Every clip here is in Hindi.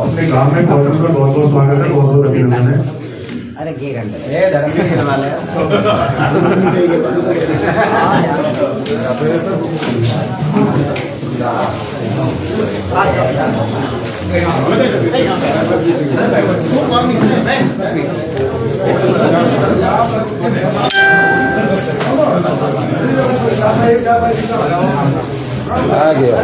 अपने गांव में पहुंचने का बहुत बहुत स्वागत है, बहुत बहुत अभिनंदन है। अरे ये धर्म के वाले आ गया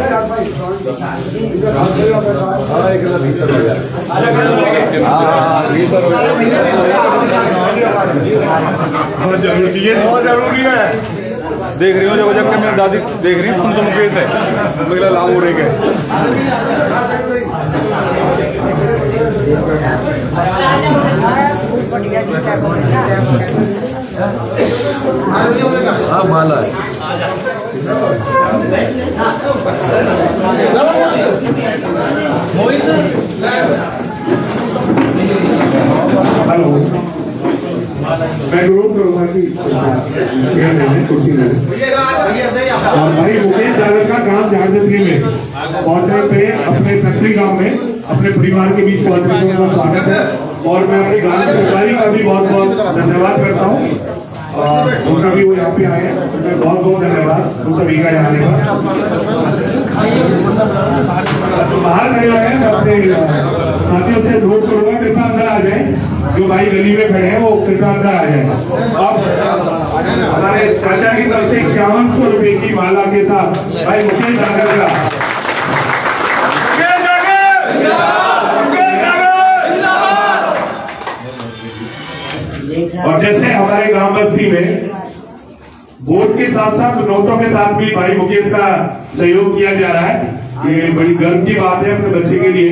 बहुत जरूरी चीज है, बहुत जरूरी है। देख रही हो जब जब मेरी दादी देख रही तुम तो मुकेश है मेरा लाभ उड़े गए। हाँ माला है हेलो, मैं अनुरोध करूंगा कि कुर्सी में भाई मुकेश यादव का गांव झारखंड में पहुंचने पे अपने फैक्ट्री गांव में अपने परिवार के बीच पहुंचने का उनका स्वागत है और मैं अपने गांव सरकारी का भी बहुत बहुत धन्यवाद करता हूँ। उनका भी वो यहाँ पे आए हैं, उनका बहुत बहुत धन्यवाद उन सभी का यहाँ आने का। बाहर खड़े हुए हैं, मैं अपने साथियों से अनुरोध करूंगा कृपया अंदर आ जाए। जो भाई गली में खड़े हैं वो कृपया अंदर आ जाए। अब हमारे चाचा की तरफ से 5100 रुपए की माला के साथ भाई मुकेश यादव का और जैसे हमारे गांव बस्ती में वोट के साथ साथ नोटों के साथ भी भाई मुकेश का सहयोग किया जा रहा है, ये बड़ी गर्व की बात है अपने बच्चे के लिए।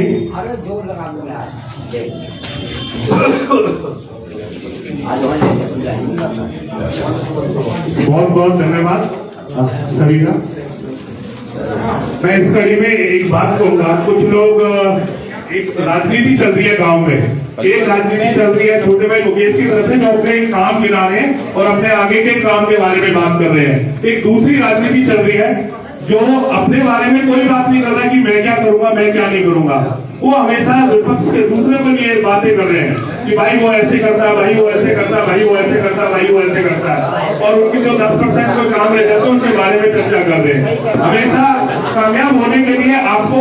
बहुत बहुत धन्यवाद सभी का। मैं इस कड़ी में एक बात कहूंगा, कुछ लोग एक राजनीति चल रही है गांव में, एक राजनीति चल रही है छोटे भाई मुकेश की तरफ से जो अपने काम गिना रहे हैं और अपने आगे के काम के बारे में बात कर रहे हैं। एक दूसरी राजनीति चल रही है जो अपने बारे में कोई बात नहीं कर रहा कि मैं क्या करूंगा मैं क्या नहीं करूंगा, वो हमेशा विपक्ष के दूसरे पर ये बातें कर रहे हैं कि भाई वो ऐसे करता है, भाई वो ऐसे करता है, भाई वो ऐसे करता है, भाई वो ऐसे करता है, और उनकी जो 10% को काम रह जाते हैं उनके बारे में चर्चा कर रहे हैं। हमेशा कामयाब होने के लिए आपको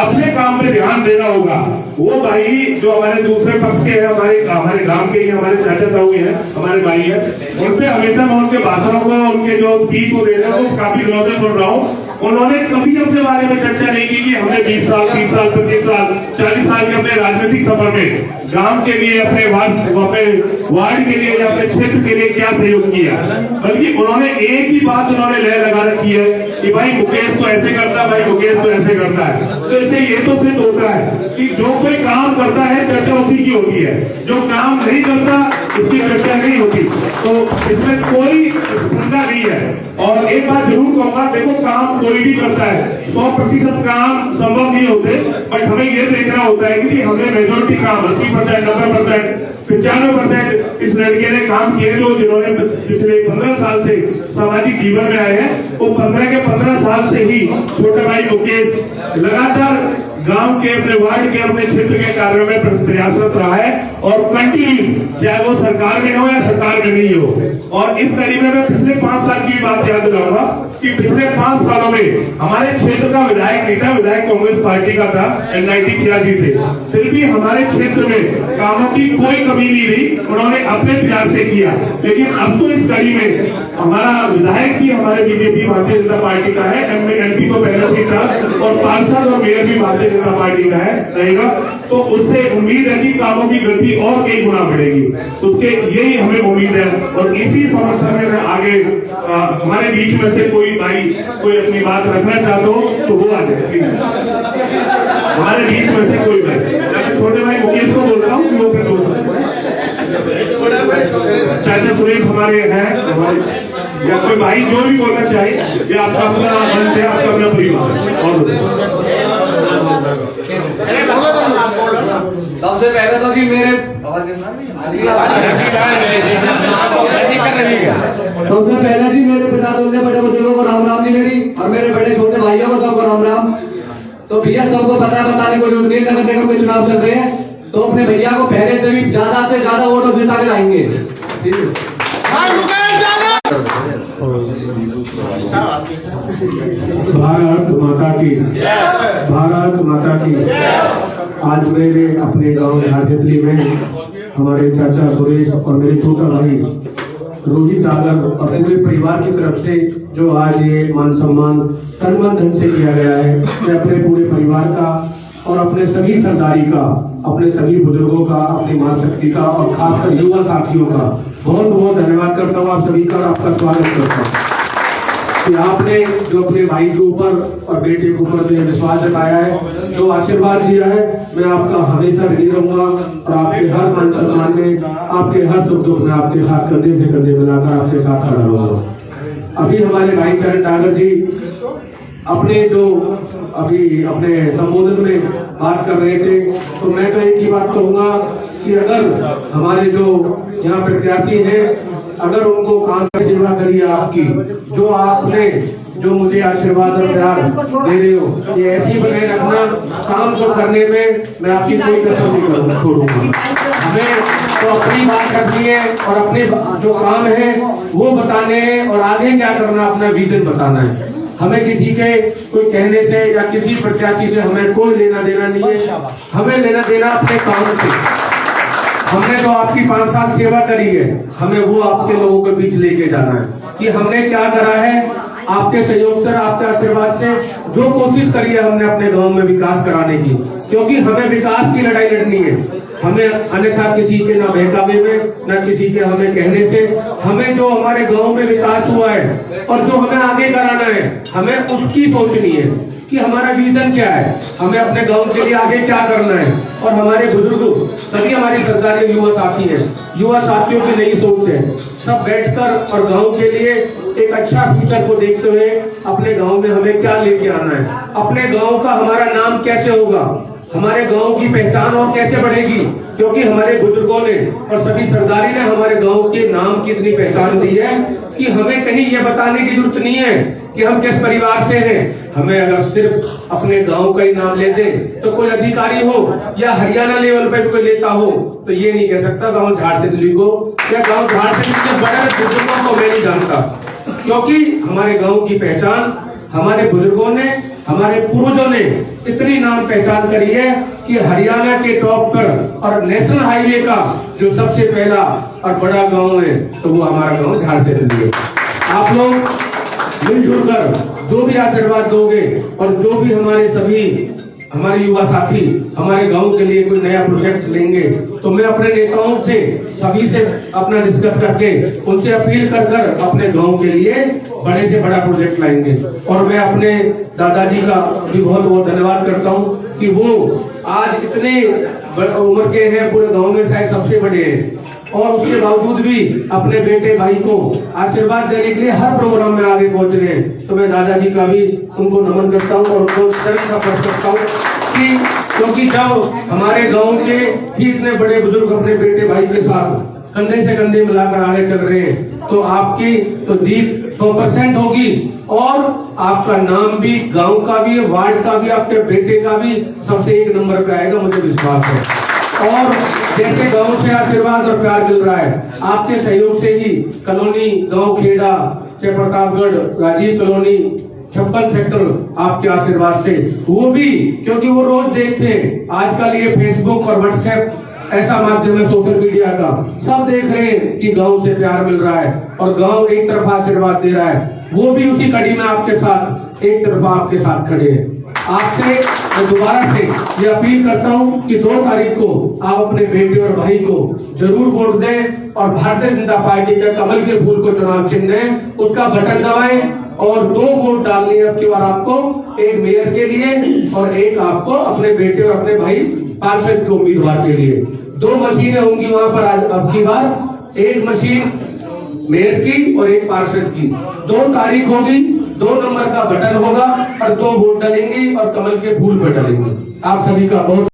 अपने काम पे ध्यान देना होगा। वो भाई जो हमारे दूसरे पक्ष के हैं, हमारे गांव के ही हमारे चाचा ताऊ हैं, हमारे भाई हैं, उन पे हमेशा मैं उनके भाषणों को, उनके जो स्पीच को दे रहे हैं वो काफी दिनों से सुन रहा हूँ। उन्होंने कभी अपने बारे में चर्चा नहीं की कि हमने 20 साल 30 साल 25 साल 40 साल के अपने राजनीतिक सफर में गांव के लिए, अपने वार्ड के लिए या अपने क्षेत्र के लिए क्या सहयोग किया, बल्कि उन्होंने एक ही बात उन्होंने लय लगा रखी है कि भाई मुकेश तो ऐसे करता है, भाई मुकेश तो ऐसे करता है। तो इससे ये तो सिद्ध होता है कि जो कोई काम करता है चर्चा उसी की होती है, जो काम नहीं करता उसकी चर्चा नहीं होती। तो इसमें कोई शंका नहीं है। और एक बात जरूर कहूंगा, देखो काम कोई भी करता है, 100% काम संभव नहीं होते, बट हमें ये देखना होता है कि हमने मेजोरिटी काम 80%, 90%, 95% इस लड़के ने काम किए जो जिन्होंने पिछले 15 साल से सामाजिक जीवन में आए हैं। वो 15 के 15 साल से ही छोटे भाई मुकेश लगातार गांव के, अपने वार्ड के, अपने क्षेत्र के कार्यों में प्रयासरत रहा है और कंटिन्यू, चाहे वो सरकार में हो या सरकार में नहीं हो। और इस कड़ी में मैं पिछले 5 साल की बात याद दिलाऊंगा कि पिछले 5 सालों में हमारे क्षेत्र का विधायक नहीं था, विधायक कांग्रेस पार्टी का था 1986 से, फिर भी हमारे क्षेत्र में कामों की कोई कमी नहीं रही, उन्होंने अपने प्रयास से किया। लेकिन अब तो इस कड़ी में हमारा विधायक भी हमारे बीजेपी भारतीय जनता पार्टी का है, MP तो पहले भी था, और पार्षद और मेयर भी भारतीय जनता पार्टी का है रहेगा। तो उससे उम्मीद है कि कामों की गति और कई गुना बढ़ेगी, उसके यही हमें उम्मीद है। और इसी समर्थन में मैं आगे हमारे बीच में से कोई भाई कोई अपनी बात रखना चाहते हो तो वो आ जाए हमारे बीच में से कोई भाई। मैं छोटे भाई मुकेश को बोलता हूँ कि वो फिर दोस्त चाचा सुरेश हमारे हैं, या कोई भाई जो भी बोलना चाहे, ये आपका अपना मंच है, आपका अपना परिवार। और सबसे पहले तो जी मेरे सबसे पहले जी मेरे पिता तुल्य बड़े बुजुर्गों को राम राम जी मेरी, और मेरे बड़े छोटे भाइयों को सबको राम राम। तो भैया सबको पता है, बताने को जरूरत नहीं, नगर निगम के चुनाव चल रहे हैं, तो अपने भैया को पहले से भी ज्यादा वोटों जिता के लाएंगे। भारत माता की, भारत माता की। आज मेरे अपने गांव झारसितली में हमारे चाचा सुरेश और मेरे छोटा भाई रोहित आगर और पूरे परिवार की तरफ से जो आज ये मान सम्मान तन मन धन से किया गया है, मैं अपने पूरे परिवार का और अपने सभी सरदारी का, अपने सभी बुजुर्गों का, अपनी मां शक्ति का और खासकर युवा साथियों का बहुत बहुत धन्यवाद करता हूँ। आप सभी का आपका स्वागत करता हूँ कि आपने जो अपने भाई के ऊपर और बेटे के ऊपर जो विश्वास जताया है, जो आशीर्वाद दिया है, मैं आपका हमेशा ऋणी रहूंगा और आपके हर मान सम्मान में, आपके हर सुख दुख में आपके साथ कंधे से कंधे मिलाकर आपके साथ खड़ा रहूंगा। अभी हमारे भाई चरण डागर जी अपने जो अभी अपने संबोधन में बात कर रहे थे, तो मैं तो एक ही बात कहूंगा कि अगर हमारे जो यहाँ प्रत्याशी हैं, अगर उनको काम की सेवा करिए आपकी, जो आपने जो मुझे आशीर्वाद और प्यार दे रहे हो, ये ऐसी बनाए रखना। काम को करने में मैं आपकी कोई कसर नहीं छोड़ूंगा। हमें तो अपनी बात करनी है और अपने जो काम है वो बताने हैं और आगे क्या करना, अपना विजन बताना है। हमें किसी के कोई कहने से या किसी प्रत्याशी से हमें कोई लेना देना नहीं है, हमें लेना देना अपने काम से। हमने तो आपकी 5 साल सेवा करी है, हमें वो आपके लोगों के बीच लेके जाना है कि हमने क्या करा है। आपके सहयोग से, आपके आशीर्वाद से जो कोशिश करी है हमने अपने गांव में विकास कराने की, क्योंकि हमें विकास की लड़ाई लड़नी है। हमें अन्यथा किसी के ना बहकावे में, ना किसी के हमें कहने से, हमें जो हमारे गांव में विकास हुआ है और जो हमें आगे कराना है, हमें उसकी सोचनी है कि हमारा विजन क्या है, हमें अपने गांव के लिए आगे क्या करना है। और हमारे बुजुर्ग सभी हमारी सरकारी युवा साथी है, युवा साथियों की नई सोच है, सब बैठकर और गांव के लिए एक अच्छा फ्यूचर को देखते हुए अपने गांव में हमें क्या लेके आना है, अपने गांव का हमारा नाम कैसे होगा, हमारे गांव की पहचान और कैसे बढ़ेगी, क्योंकि हमारे बुजुर्गों ने और सभी सरदारी ने हमारे गांव के नाम की इतनी पहचान दी है कि हमें कहीं ये बताने की जरूरत नहीं है कि हम किस परिवार से हैं। हमें अगर सिर्फ अपने गांव का ही नाम लेते तो कोई अधिकारी हो या हरियाणा लेवल पे कोई लेता हो तो ये नहीं कह सकता गांव झारसितली को या गांव झारसितली के बड़े बुजुर्गों को मैं नहीं जानता, क्योंकि हमारे गांव की पहचान हमारे बुजुर्गों ने, हमारे पूर्वजों ने इतनी नाम पहचान करी है कि हरियाणा के टॉप पर और नेशनल हाईवे का जो सबसे पहला और बड़ा गांव है तो वो हमारा गांव झारसितली है। आप लोग मिलजुल कर जो भी आशीर्वाद दोगे और जो भी हमारे सभी हमारे युवा साथी हमारे गांव के लिए कोई नया प्रोजेक्ट लेंगे तो मैं अपने नेताओं से सभी से अपना डिस्कस करके उनसे अपील कर अपने गांव के लिए बड़े से बड़ा प्रोजेक्ट लाएंगे। और मैं अपने दादाजी का भी बहुत बहुत धन्यवाद करता हूं कि वो आज इतने उम्र के हैं, पूरे गांव में शायद सबसे बड़े हैं, और उसके बावजूद भी अपने बेटे भाई को आशीर्वाद देने के लिए हर प्रोग्राम में आगे पहुंच रहे हैं। तो मैं दादाजी का भी उनको नमन करता हूं और उनको सपोर्ट करता हूं कि क्योंकि जब हमारे गांव के ही इतने बड़े बुजुर्ग अपने बेटे भाई के साथ कंधे से कंधे मिलाकर आगे चल रहे हैं तो आपकी तो जीत 100% होगी और आपका नाम भी, गांव का भी, वार्ड का भी, आपके बेटे का भी सबसे 1 नंबर पे आएगा, मुझे विश्वास है। और जैसे गांव से आशीर्वाद और प्यार मिल रहा है, आपके सहयोग से ही कॉलोनी गांव खेड़ा, जय प्रतापगढ़, राजीव कॉलोनी 56 सेक्टर आपके आशीर्वाद से, वो भी क्योंकि वो रोज देखते हैं आजकल ये फेसबुक और व्हाट्सएप ऐसा माध्यम है सोशल मीडिया का, सब देख रहे हैं कि गांव से प्यार मिल रहा है और गांव एक तरफा आशीर्वाद दे रहा है, वो भी उसी कड़ी में आपके साथ एक तरफा आपके साथ खड़े हैं। आपसे मैं दोबारा से ये अपील करता हूं कि 2 तारीख को आप अपने बेटे और भाई को जरूर वोट दें और भारतीय जनता पार्टी के कमल के फूल को चुनाव चिन्ह दें, उसका बटन दबाएं और 2 वोट डालनी है अब की बार आपको, एक मेयर के लिए और एक आपको अपने बेटे और अपने भाई पार्षद के उम्मीदवार के लिए। 2 मशीनें होंगी वहां पर आज अब की बार, एक मशीन मेयर की और एक पार्षद की। 2 तारीख होगी, 2 नंबर का बटन होगा और 2 वोट डालेंगे और कमल के फूल पर डालेंगे। आप सभी का बहुत